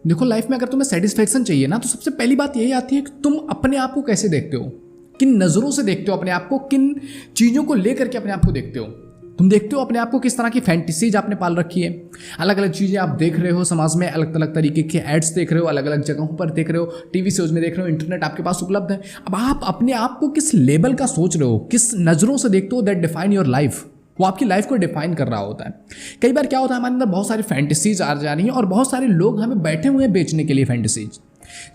देखो लाइफ में अगर तुम्हें सेटिस्फेक्शन चाहिए ना, तो सबसे पहली बात यही आती है कि तुम अपने आप को कैसे देखते हो, किन नज़रों से देखते हो अपने आप को, किन चीज़ों को लेकर के अपने आप को देखते हो। तुम देखते हो अपने आप को किस तरह की फैंटेसीज आपने पाल रखी है, अलग अलग चीज़ें आप देख रहे हो समाज में, अलग अलग तरीके के एड्स देख रहे हो, अलग अलग जगहों पर देख रहे हो, टीवी शोज में देख रहे हो, इंटरनेट आपके पास उपलब्ध है। अब आप अपने आप को किस लेवल का सोच रहे हो, किस नज़रों से देखते हो, दैट डिफाइन योर लाइफ। वो आपकी लाइफ को डिफाइन कर रहा होता है। कई बार क्या होता है, हमारे अंदर बहुत सारी फैंटेसीज आ जा रही हैं और बहुत सारे लोग हमें बैठे हुए हैं बेचने के लिए फैंटेसीज।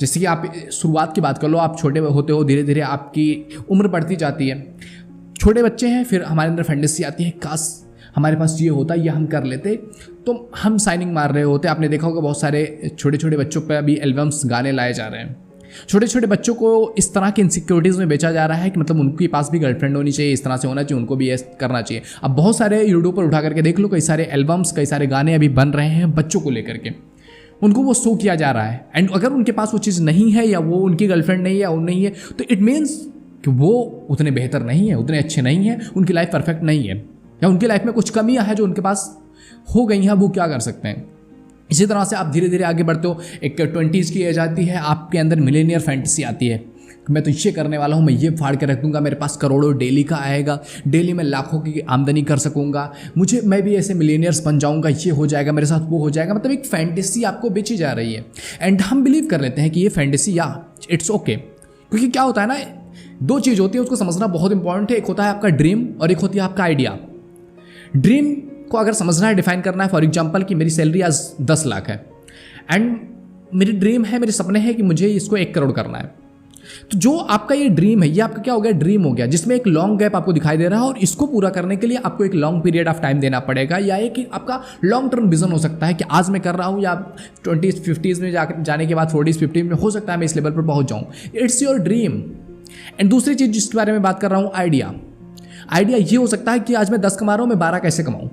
जैसे कि आप शुरुआत की बात कर लो, आप छोटे होते हो, धीरे धीरे आपकी उम्र बढ़ती जाती है, छोटे बच्चे हैं, फिर हमारे अंदर फैंटेसी आती है, काश हमारे पास ये होता, ये हम कर लेते, तो हम साइनिंग मार रहे होते। आपने देखा होगा बहुत सारे छोटे छोटे बच्चों पर अभी एल्बम्स गाने लाए जा रहे हैं। छोटे छोटे बच्चों को इस तरह की इनसिक्योरिटीज़ में बेचा जा रहा है कि मतलब उनके पास भी गर्लफ्रेंड होनी चाहिए, इस तरह से होना चाहिए, उनको भी ऐसा करना चाहिए। अब बहुत सारे यूट्यूब पर उठा करके देख लो, कई सारे एल्बम्स, कई सारे गाने अभी बन रहे हैं बच्चों को लेकर के, उनको वो शो किया जा रहा है। एंड अगर उनके पास वो चीज़ नहीं है, या वो उनकी गर्लफ्रेंड नहीं है, या वो नहीं है, तो इट मीन्स कि वो उतने बेहतर नहीं है, उतने अच्छे नहीं हैं, उनकी लाइफ परफेक्ट नहीं है, या उनकी लाइफ में कुछ कमियां हैं जो उनके पास हो गई हैं, वो क्या कर सकते हैं। इसी तरह से आप धीरे धीरे आगे बढ़ते हो, एक 20s की एज आती है, आपके अंदर मिलेनियर फैंटेसी आती है, मैं तो ये करने वाला हूँ, मैं ये फाड़ के रख दूंगा, मेरे पास करोड़ों डेली का आएगा, डेली मैं लाखों की आमदनी कर सकूंगा, मैं भी ऐसे मिलेनियर्स बन जाऊंगा, ये हो जाएगा मेरे साथ, वो हो जाएगा। मतलब एक फैंटेसी आपको बेची जा रही है एंड हम बिलीव कर लेते हैं कि ये फैंटेसी, या इट्स ओके। क्योंकि क्या होता है ना, दो चीज़ होती है, उसको समझना बहुत इंपॉर्टेंट है। एक होता है आपका ड्रीम और एक होती है आपका आइडिया। ड्रीम को अगर समझना है, डिफाइन करना है, फॉर एग्जांपल कि मेरी सैलरी आज 10 लाख है एंड मेरी ड्रीम है, मेरे सपने हैं कि मुझे इसको 1 करोड़ करना है। तो जो आपका ये ड्रीम है, ये आपका क्या हो गया, ड्रीम हो गया, जिसमें एक लॉन्ग गैप आपको दिखाई दे रहा है, और इसको पूरा करने के लिए आपको एक लॉन्ग पीरियड ऑफ टाइम देना पड़ेगा, या एक आपका लॉन्ग टर्म विजन हो सकता है कि आज मैं कर रहा हूँ, या 20s 50s में जाने के बाद 40s 50s में हो सकता है मैं इस लेवल पर पहुँच जाऊँ। It's your dream. एंड दूसरी चीज़ जिसके बारे में बात कर रहा हूँ, आइडिया। आइडिया ये हो सकता है कि आज मैं 10 कमा रहा हूँ, मैं 12 कैसे कमाऊँ,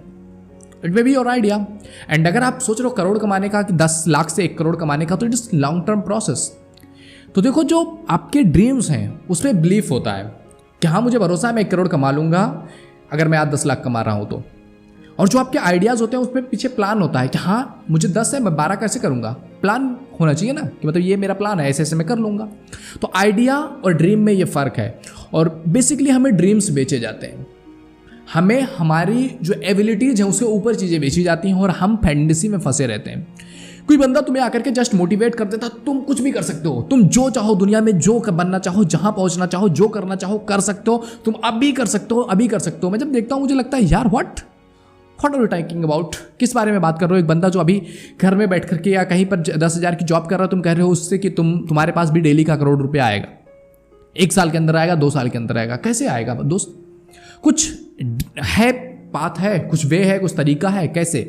it may be your idea. And अगर आप सोच रहे हो करोड़ कमाने का, कि 10 लाख से 1 करोड़ कमाने का, तो it is long term process. तो देखो, जो आपके ड्रीम्स हैं उसमें बिलीफ होता है कि हाँ मुझे भरोसा है मैं 1 करोड़ कमा लूंगा अगर मैं आज 10 लाख कमा रहा हूँ तो। और जो आपके आइडियाज़ होते हैं उसमें पीछे प्लान होता है कि हाँ मुझे 10 है, मैं 12 कैसे करूँगा, प्लान होना चाहिए ना, कि मतलब ये मेरा प्लान है, ऐसे ऐसे मैं कर लूँगा। तो आइडिया और ड्रीम में ये फ़र्क है। और बेसिकली हमें ड्रीम्स बेचे जाते हैं, हमें हमारी जो एबिलिटीज़ हैं उसके ऊपर चीज़ें बेची जाती हैं, और हम फैंटेसी में फंसे रहते हैं। कोई बंदा तुम्हें आकर के जस्ट मोटिवेट कर देता, तुम कुछ भी कर सकते हो, तुम जो चाहो दुनिया में, जो बनना चाहो, जहां पहुंचना चाहो, जो करना चाहो कर सकते हो, तुम अभी कर सकते हो, अभी कर सकते हो। मैं जब देखता हूं मुझे लगता है यार what are you talking about, किस बारे में बात कर रहे हो। एक बंदा जो अभी घर में बैठ करके या कहीं पर 10,000 की जॉब कर रहा है, तुम कह रहे हो उससे कि तुम्हारे पास भी डेली का ₹1 करोड़ आएगा, 1 साल के अंदर आएगा, 2 साल के अंदर आएगा। कैसे आएगा दोस्त? कुछ है, बात है, कुछ वे है, कुछ तरीका है, कैसे?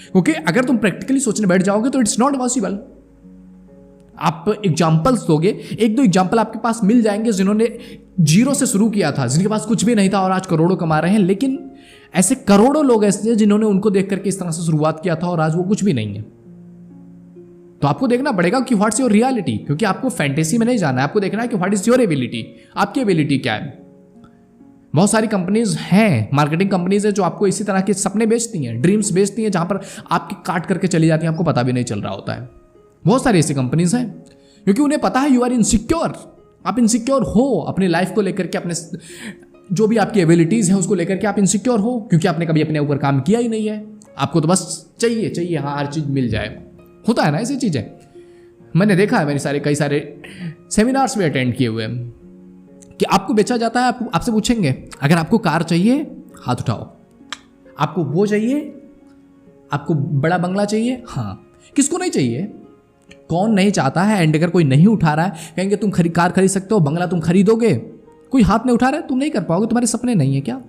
क्योंकि अगर तुम प्रैक्टिकली सोचने बैठ जाओगे तो इट्स नॉट पॉसिबल। आप एग्जाम्पल्स दोगे, 1-2 एग्जाम्पल आपके पास मिल जाएंगे जिन्होंने जीरो से शुरू किया था, जिनके पास कुछ भी नहीं था और आज करोड़ों कमा रहे हैं। लेकिन ऐसे करोड़ों लोग ऐसे हैं जिन्होंने उनको देख करके इस तरह से शुरुआत किया था और आज वो कुछ भी नहीं है। तो आपको देखना पड़ेगा कि व्हाट्स योर रियलिटी, क्योंकि आपको फैंटेसी में नहीं जाना है, आपको देखना है कि व्हाट इज योर एबिलिटी, आपकी एबिलिटी क्या है। बहुत सारी कंपनीज हैं, मार्केटिंग कंपनीज है जो आपको इसी तरह के सपने बेचती हैं, ड्रीम्स बेचती हैं, जहां पर आपकी काट करके चली जाती हैं, आपको पता भी नहीं चल रहा होता है। बहुत सारी ऐसी कंपनीज हैं क्योंकि उन्हें पता है यू आर इनसिक्योर, आप इनसिक्योर हो अपनी लाइफ को लेकर के, अपने जो भी आपकी एबिलिटीज हैं उसको लेकर के आप इनसिक्योर हो, क्योंकि आपने कभी अपने ऊपर काम किया ही नहीं है। आपको तो बस चाहिए हाँ हर चीज मिल जाए, होता है ना ऐसी चीजें। मैंने देखा है, मेरे कई सारे सेमिनार्स भी अटेंड किए हुए हैं कि आपको बेचा जाता है, आपसे पूछेंगे अगर आपको कार चाहिए हाथ उठाओ, आपको वो चाहिए, आपको बड़ा बंगला चाहिए, हाँ, किसको नहीं चाहिए, कौन नहीं चाहता है। एंड अगर कोई नहीं उठा रहा है, कहेंगे तुम कार खरीद सकते हो, बंगला तुम खरीदोगे, कोई हाथ नहीं उठा रहा है, तुम नहीं कर पाओगे, तुम्हारे सपने नहीं है क्या।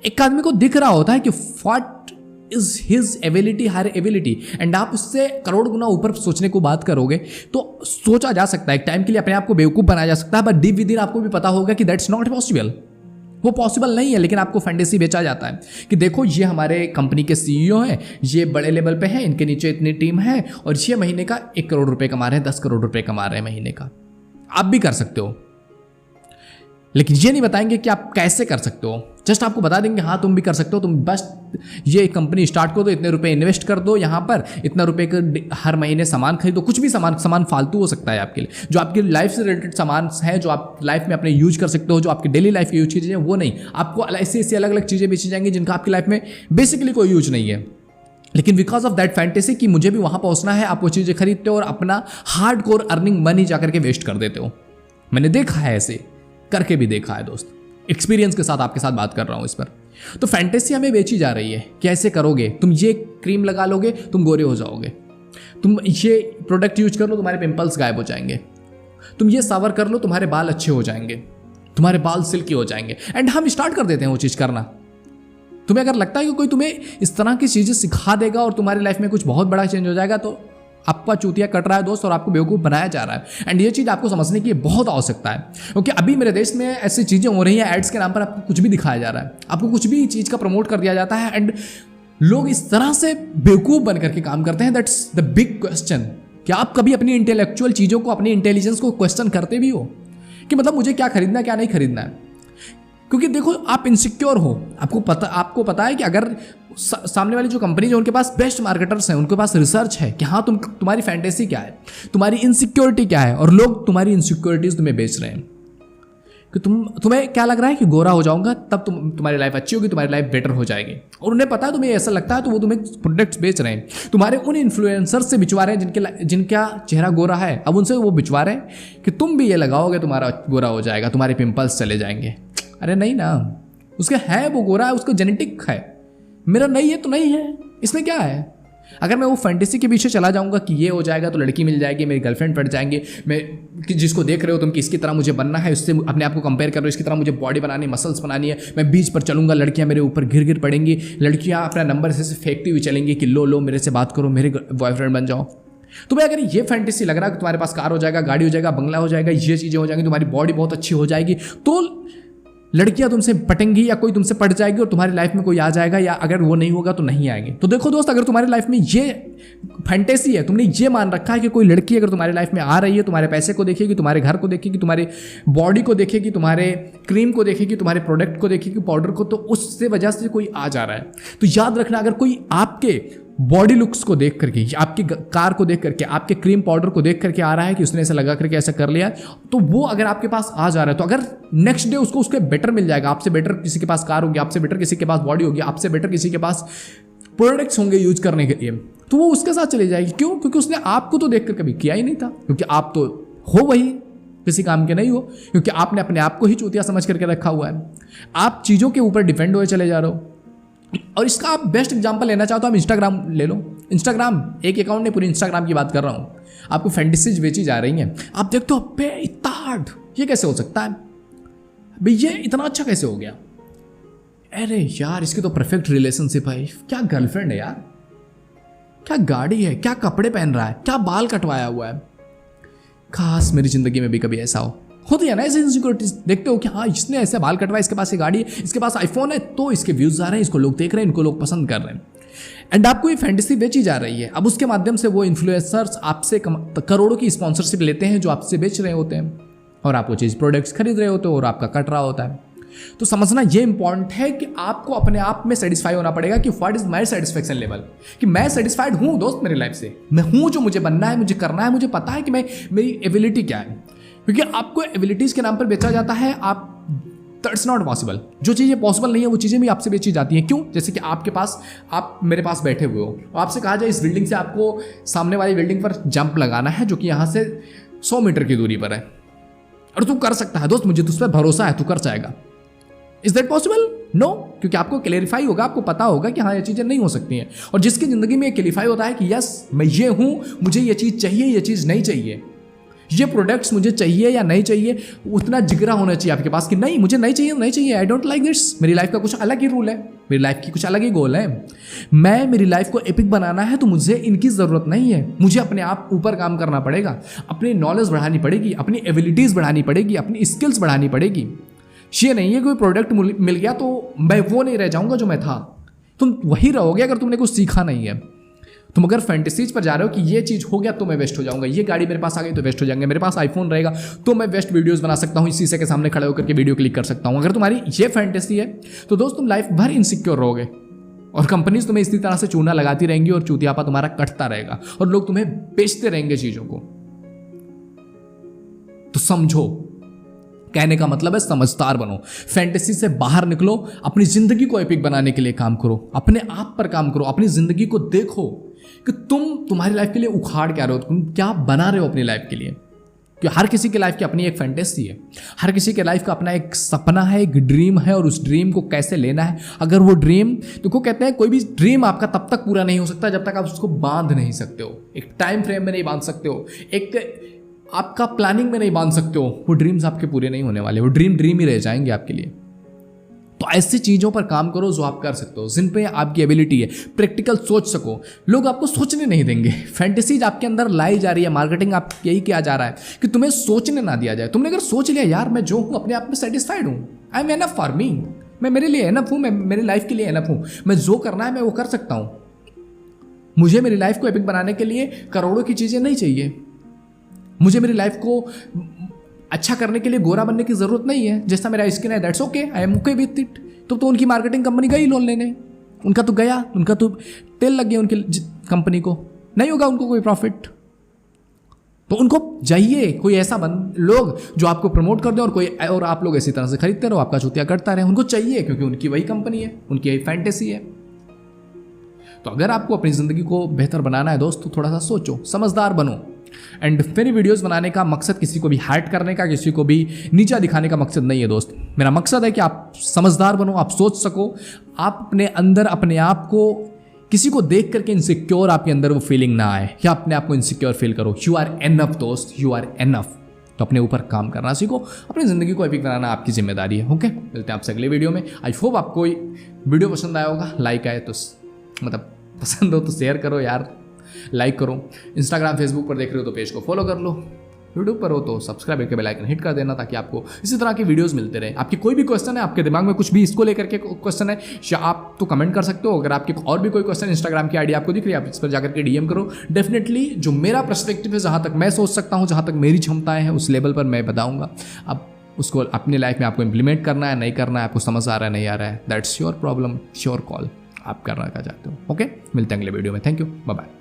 एक आदमी को दिख रहा होता है कि what is his ability, her ability, and आप उससे करोड़ गुना ऊपर सोचने को बात करोगे तो सोचा जा सकता है, एक टाइम के लिए अपने आप को बेवकूफ बनाया जा सकता है, बट डीप विद इन आपको भी पता होगा कि दैट्स नॉट पॉसिबल, वो पॉसिबल नहीं है। लेकिन आपको फैंटेसी बेचा जाता है कि देखो ये हमारे कंपनी के सीईओ हैं, ये बड़े लेवल पे हैं, इनके नीचे इतनी टीम है और ये महीने का 1 करोड़ रुपए कमा रहे हैं, 10 करोड़ रुपए कमा रहे हैं महीने का। आप भी कर सकते हो, लेकिन ये नहीं बताएंगे कि आप कैसे कर सकते हो। जस्ट आपको बता देंगे हाँ तुम भी कर सकते हो, तुम बस ये कंपनी स्टार्ट कर दो, इतने रुपए इन्वेस्ट कर दो यहाँ पर, इतना रुपए का हर महीने सामान खरीदो, कुछ भी सामान फालतू हो सकता है आपके लिए, जो आपकी लाइफ से रिलेटेड सामान है, जो आप लाइफ में अपने यूज कर सकते हो, जो आपकी डेली लाइफ की यूज चीज़ें वो नहीं, आपको ऐसी अलग अलग चीज़ें बेची जाएंगी जिनका आपकी लाइफ में बेसिकली कोई यूज नहीं है, लेकिन बिकॉज ऑफ दैट फैंटेसी कि मुझे भी वहां पहुंचना है, आप वो चीज़ें खरीदते हो और अपना हार्ड कोर अर्निंग मनी जाकर के वेस्ट कर देते हो। मैंने देखा है, ऐसे करके भी देखा है दोस्त, एक्सपीरियंस के साथ आपके साथ बात कर रहा हूं इस पर। तो फैंटेसी हमें बेची जा रही है कि ऐसे करोगे, तुम ये क्रीम लगा लोगे तुम गोरे हो जाओगे, तुम ये प्रोडक्ट यूज कर लो तुम्हारे पिंपल्स गायब हो जाएंगे, तुम ये सावर कर लो तुम्हारे बाल अच्छे हो जाएंगे, तुम्हारे बाल सिल्की हो जाएंगे। एंड हम स्टार्ट कर देते हैं वो चीज़ करना। तुम्हें अगर लगता है कि कोई तुम्हें इस तरह की चीज़ें सिखा देगा और तुम्हारी लाइफ में कुछ बहुत बड़ा चेंज हो जाएगा, तो आपका चूतिया कट रहा है दोस्त, और आपको बेवकूफ़ बनाया जा रहा है। एंड ये चीज़ आपको समझने की बहुत आवश्यकता है, क्योंकि अभी मेरे देश में ऐसी चीज़ें हो रही हैं, एड्स के नाम पर आपको कुछ भी दिखाया जा रहा है, आपको कुछ भी चीज़ का प्रमोट कर दिया जाता है, एंड लोग इस तरह से बेवकूफ़ बन करके काम करते हैं। दैट्स द बिग क्वेश्चन कि आप कभी अपनी इंटेलेक्चुअल चीज़ों को, अपनी इंटेलिजेंस को क्वेश्चन करते भी हो कि मतलब मुझे क्या खरीदना है क्या नहीं खरीदना है। क्योंकि देखो आप इनसिक्योर हो, आपको पता है कि अगर सामने वाली जो कंपनी जो उनके पास बेस्ट मार्केटर्स हैं, उनके पास रिसर्च है कि हाँ तुम्हारी फैंटेसी क्या है, तुम्हारी इनसिक्योरिटी क्या है, और लोग तुम्हारी इनसिक्योरिटीज तुम्हें बेच रहे हैं कि तुम्हें क्या लग रहा है कि गोरा हो जाऊंगा तब तुम्हारी लाइफ अच्छी होगी, तुम्हारी लाइफ बेटर हो जाएगी, और उन्हें पता है तुम्हें ऐसा लगता है, तो वो तुम्हें प्रोडक्ट्स बेच रहे हैं, तुम्हारे उन इन्फ्लुएंसर्स से बिचवा रहे हैं जिनका चेहरा गोरा है। अब उनसे वो बिचवा रहे हैं कि तुम भी ये लगाओगे तुम्हारा गोरा हो जाएगा, तुम्हारे पिंपल्स चले जाएंगे। अरे नहीं ना, उसके है वो गोरा है, उसका जेनेटिक है, मेरा नहीं है तो नहीं है, इसमें क्या है। अगर मैं वो फैंटेसी के पीछे चला जाऊंगा कि ये हो जाएगा तो लड़की मिल जाएगी, मेरी गर्लफ्रेंड पड़ जाएंगे, मैं जिसको देख रहे हो तुम कि इसकी तरह मुझे बनना है, उससे अपने आप को कंपेयर कर रहे हो, इसकी तरह मुझे बॉडी बनानी, मसल्स बनानी है, मैं बीच पर चलूंगा, लड़कियां मेरे ऊपर घिर पड़ेंगी, लड़कियां अपना नंबर से फेंकती हुई चलेंगी कि लो मेरे से बात करो, मेरे बॉयफ्रेंड बन जाओ। तुम्हें अगर ये फैंटेसी लग रहा है कि तुम्हारे पास कार हो जाएगा, गाड़ी हो जाएगा, बंगला हो जाएगा, ये चीज़ें हो जाएंगी, तुम्हारी बॉडी बहुत अच्छी हो जाएगी, तो लड़कियां तुमसे पटेंगी या कोई तुमसे पट जाएगी और तुम्हारी लाइफ में कोई आ जाएगा, या अगर वो नहीं होगा तो नहीं आएंगे। तो देखो दोस्त, अगर तुम्हारी लाइफ में ये फैंटेसी है, तुमने ये मान रखा है कि कोई लड़की अगर तुम्हारी लाइफ में आ रही है, तुम्हारे पैसे को देखेगी, तुम्हारे घर को देखेगी, तुम्हारे बॉडी को देखेगी, तुम्हारे क्रीम को देखेगी, तुम्हारे प्रोडक्ट को देखेगी, पाउडर को, तो उससे वजह से कोई आ जा रहा है। तो याद रखना, अगर कोई आपके बॉडी लुक्स को देख करके, आपकी कार को देख करके, आपके क्रीम पाउडर को देख करके आ रहा है कि उसने ऐसा लगा करके ऐसा कर लिया, तो वो अगर आपके पास आ जा रहा है, तो अगर नेक्स्ट डे उसको उसके बेटर मिल जाएगा, आपसे बेटर किसी के पास कार होगी, आपसे बेटर किसी के पास बॉडी होगी, आपसे बेटर किसी के पास प्रोडक्ट्स होंगे यूज करने के लिए, तो वो उसके साथ चली जाएगी। क्यों? क्योंकि उसने आपको तो देख कर कभी किया ही नहीं था, क्योंकि आप तो हो वही किसी काम के नहीं हो, क्योंकि आपने अपने आप को ही चूतिया समझ करके रखा हुआ है। आप चीज़ों के ऊपर डिपेंड हुए चले जा रहे हो। और इसका आप बेस्ट एग्जांपल लेना चाहो तो आप इंस्टाग्राम ले लो। इंस्टाग्राम एक अकाउंट नहीं, पूरी इंस्टाग्राम की बात कर रहा हूँ। आपको फैंटेसीज बेची जा रही हैं, आप देखते हो अबे इतना हार्ड, ये कैसे हो सकता है भाई, ये इतना अच्छा कैसे हो गया, अरे यार इसकी तो परफेक्ट रिलेशनशिप है, क्या गर्लफ्रेंड है यार, क्या गाड़ी है, क्या कपड़े पहन रहा है, क्या बाल कटवाया हुआ है। खास मेरी जिंदगी में भी कभी ऐसा होती है ना, ऐसे इनसिक्योरिटीज देखते हो कि हाँ इसने ऐसे बाल कटवाया, इसके पास ये गाड़ी है, इसके पास आईफोन है, तो इसके व्यूज आ रहे हैं, इसको लोग देख रहे हैं, इनको लोग पसंद कर रहे हैं। एंड आपको ये फैंटेसी बेची जा रही है। अब उसके माध्यम से वो इन्फ्लुएंसर्स आपसे करोड़ों की स्पॉन्सरशिप लेते हैं जो आपसे बेच रहे होते हैं, और आप वो चीज़ प्रोडक्ट्स खरीद रहे होते हो और आपका कट रहा होता है। तो समझना ये इंपॉर्टेंट है कि आपको अपने आप में सेटिस्फाई होना पड़ेगा कि what is my satisfaction level, कि मैं सेटिस्फाइड हूँ दोस्त मेरी लाइफ से, मैं हूँ जो मुझे बनना है, मुझे करना है, मुझे पता है कि मैं मेरी एबिलिटी क्या है। क्योंकि आपको एबिलिटीज के नाम पर बेचा जाता है, आप दैट्स नॉट पॉसिबल। जो चीज़ें पॉसिबल नहीं है वो चीज़ें भी आपसे बेची जाती हैं। क्यों? जैसे कि आपके पास, आप मेरे पास बैठे हुए हो, आपसे कहा जाए इस बिल्डिंग से आपको सामने वाली बिल्डिंग पर जंप लगाना है जो कि यहाँ से 100 मीटर की दूरी पर है, और तू कर सकता है दोस्त, मुझे तुझ पर भरोसा है, तू कर जाएगा। Is that possible? नो, क्योंकि आपको क्लेरिफाई होगा, आपको पता होगा कि हाँ ये चीज़ें नहीं हो सकती हैं। और जिसकी ज़िंदगी में क्लेरिफाई होता है कि यस मैं ये हूँ, मुझे ये चीज़ चाहिए, ये चीज़ नहीं चाहिए, ये प्रोडक्ट्स मुझे चाहिए या नहीं चाहिए, उतना जिगरा होना चाहिए आपके पास कि नहीं मुझे नहीं चाहिए, नहीं चाहिए, आई डोंट लाइक दिस। मेरी लाइफ का कुछ अलग ही रूल है, मेरी लाइफ की कुछ अलग ही गोल है, मैं मेरी लाइफ को एपिक बनाना है, तो मुझे इनकी ज़रूरत नहीं है। मुझे अपने आप ऊपर काम करना पड़ेगा, अपनी नॉलेज बढ़ानी पड़ेगी, अपनी एबिलिटीज़ बढ़ानी पड़ेगी, अपनी स्किल्स बढ़ानी पड़ेगी। ये नहीं है कोई प्रोडक्ट मिल गया तो मैं वो नहीं रह जाऊँगा जो मैं था, तुम वही रहोगे अगर तुमने कुछ सीखा नहीं है। तुम अगर फैंटेसीज पर जा रहे हो कि ये चीज़ हो गया तो मैं वेस्ट हो जाऊंगा, ये गाड़ी मेरे पास आ गई तो वेस्ट हो जाएंगे, मेरे पास आईफोन रहेगा तो मैं वेस्ट वीडियोस बना सकता हूँ, शीशे के सामने खड़े होकर के वीडियो क्लिक कर सकता हूँ, अगर तुम्हारी ये फैंटेसी है तो दोस्त तुम लाइफ भर इनसिक्योर रहोगे और कंपनीज तुम्हें इसी तरह से चूना लगाती रहेंगी और चूतियापा तुम्हारा कटता रहेगा और लोग तुम्हें बेचते रहेंगे चीजों को। तो समझो, कहने का मतलब है समझदार बनो, फैंटेसी से बाहर निकलो, अपनी जिंदगी को एपिक बनाने के लिए काम करो, अपने आप पर काम करो, अपनी जिंदगी को देखो कि तुम्हारी लाइफ के लिए उखाड़ क्या रहे हो, तुम क्या बना रहे हो अपनी लाइफ के लिए। क्योंकि हर किसी के लाइफ की अपनी एक फैंटेसी है, हर किसी के लाइफ का अपना एक सपना है, एक ड्रीम है और उस ड्रीम को कैसे लेना है। अगर वो ड्रीम, तो कहते हैं कोई भी ड्रीम आपका तब तक पूरा नहीं हो सकता जब तक आप उसको बांध नहीं सकते हो, एक टाइम फ्रेम में नहीं बांध सकते हो, एक आपका प्लानिंग में नहीं बांध सकते हो, वो ड्रीम्स आपके पूरे नहीं होने वाले, वो ड्रीम ही रह जाएंगे आपके लिए। तो ऐसी चीजों पर काम करो जो आप कर सकते हो, जिन पे आपकी एबिलिटी है, प्रैक्टिकल सोच सको। लोग आपको सोचने नहीं देंगे, फैंटेसीज आपके अंदर लाई जा रही है, मार्केटिंग आप यही किया जा रहा है कि तुम्हें सोचने ना दिया जाए। तुमने अगर सोच लिया यार मैं जो हूं अपने आप में सेटिस्फाइड हूं, I am enough for me, मैं मेरे लिए एनफ हूं, मैं मेरी लाइफ के लिए एनफ हूं, मैं जो करना है मैं वो कर सकता हूं, मुझे मेरी लाइफ को एपिक बनाने के लिए करोड़ों की चीजें नहीं चाहिए, मुझे मेरी लाइफ को अच्छा करने के लिए गोरा बनने की जरूरत नहीं है, जैसा मेरा स्किन है that's okay, I am okay with it. तो उनकी मार्केटिंग कंपनी गई लोन लेने, उनका तो गया, उनका तो तेल लग गया उनकी कंपनी को, नहीं होगा उनको कोई प्रॉफिट। तो उनको चाहिए कोई ऐसा लोग जो आपको प्रमोट कर दे और आप लोग इसी तरह से खरीदते रहो, आपका चूतिया करता रहे, उनको चाहिए क्योंकि उनकी वही कंपनी है, उनकी यही फैंटेसी है। तो अगर आपको अपनी जिंदगी को बेहतर बनाना है दोस्त, तो थोड़ा सा सोचो, समझदार बनो। एंड मेरी वीडियोस बनाने का मकसद किसी को भी हाइट करने का, किसी को भी नीचा दिखाने का मकसद नहीं है दोस्त। मेरा मकसद है कि आप समझदार बनो, आप सोच सको, आप अपने अंदर अपने आप को किसी को देख करके इनसिक्योर आपके अंदर वो फीलिंग ना आए, या अपने आप को इनसिक्योर फील करो। यू आर एनफ दोस्त, यू आर एनफ। तो अपने ऊपर काम करना सीखो, अपनी जिंदगी को एपिक बनाना आपकी जिम्मेदारी है। ओके, मिलते हैं आपसे अगले वीडियो में। आई होप आपको वीडियो पसंद आया होगा, लाइक आए तो मतलब पसंद हो तो शेयर करो यार, लाइक करो। इंस्टाग्राम फेसबुक पर देख रहे हो तो पेज को फॉलो कर लो, यूट्यूब पर हो तो सब्सक्राइब करके बेल आइकन हिट कर देना ताकि आपको इसी तरह की वीडियोस मिलते रहे। आपकी कोई भी क्वेश्चन है, आपके दिमाग में कुछ भी इसको लेकर के क्वेश्चन है, या आप तो कमेंट कर सकते हो। अगर आपके और भी कोई क्वेश्चन, इंस्टाग्राम की आईडी आपको दिख रही है, आप इस पर जाकर के डीएम करो। डेफिनेटली जो मेरा पर्सपेक्टिव है, जहाँ तक मैं सोच सकता हूँ, जहाँ तक मेरी क्षमताएं हैं, उस लेवल पर मैं बताऊँगा। अब उसको अपनी लाइफ में आपको इंप्लीमेंट करना है, नहीं करना है, आपको समझ आ रहा है नहीं आ रहा है, that's your problem, your call, आप करना क्या चाहते हो। ओके, मिलते हैं अगले वीडियो में। Thank you, bye bye.